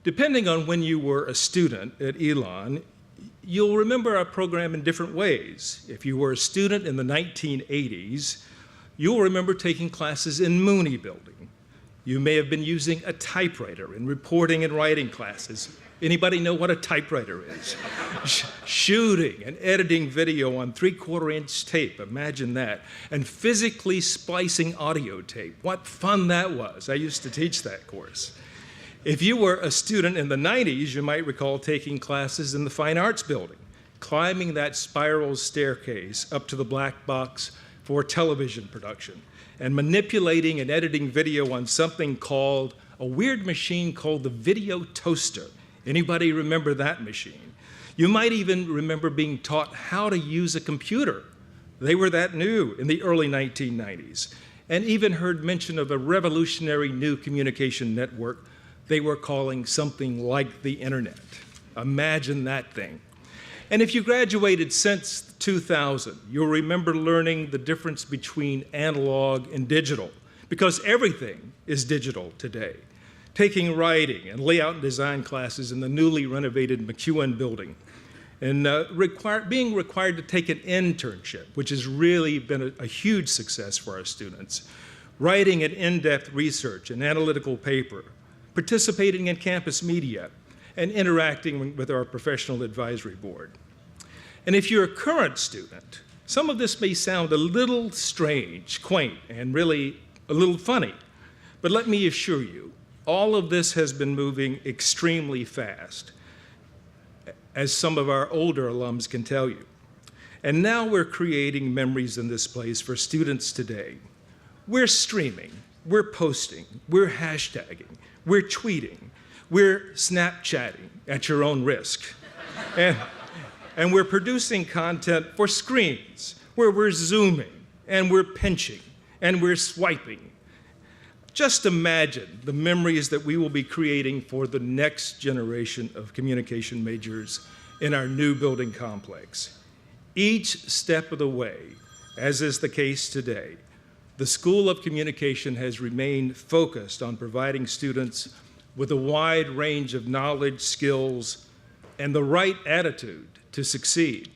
Depending on when you were a student at Elon, you'll remember our program in different ways. If you were a student in the 1980s, you'll remember taking classes in Mooney Building. You may have been using a typewriter in reporting and writing classes. Anybody know what a typewriter is? Shooting and editing video on 3/4-inch tape, imagine that. And physically splicing audio tape. What fun that was. I used to teach that course. If you were a student in the 90s, you might recall taking classes in the Fine Arts Building, climbing that spiral staircase up to the black box for television production, and manipulating and editing video on something called a weird machine called the video toaster. Anybody remember that machine? You might even remember being taught how to use a computer. They were that new in the early 1990s, and even heard mention of a revolutionary new communication network they were calling something like the internet. Imagine that thing. And if you graduated since 2000, you'll remember learning the difference between analog and digital, because everything is digital today. Taking writing and layout and design classes in the newly renovated McEwen building, and being required to take an internship, which has really been a huge success for our students. Writing an in-depth research and analytical paper, participating in campus media, and interacting with our professional advisory board. And if you're a current student, some of this may sound a little strange, quaint, and really a little funny. But let me assure you, all of this has been moving extremely fast, as some of our older alums can tell you. And now we're creating memories in this place for students today. We're streaming, we're posting, we're hashtagging, we're tweeting, we're Snapchatting at your own risk. And we're producing content for screens where we're zooming and we're pinching and we're swiping. Just imagine the memories that we will be creating for the next generation of communication majors in our new building complex. Each step of the way, as is the case today, the School of Communication has remained focused on providing students with a wide range of knowledge, skills, and the right attitude to succeed.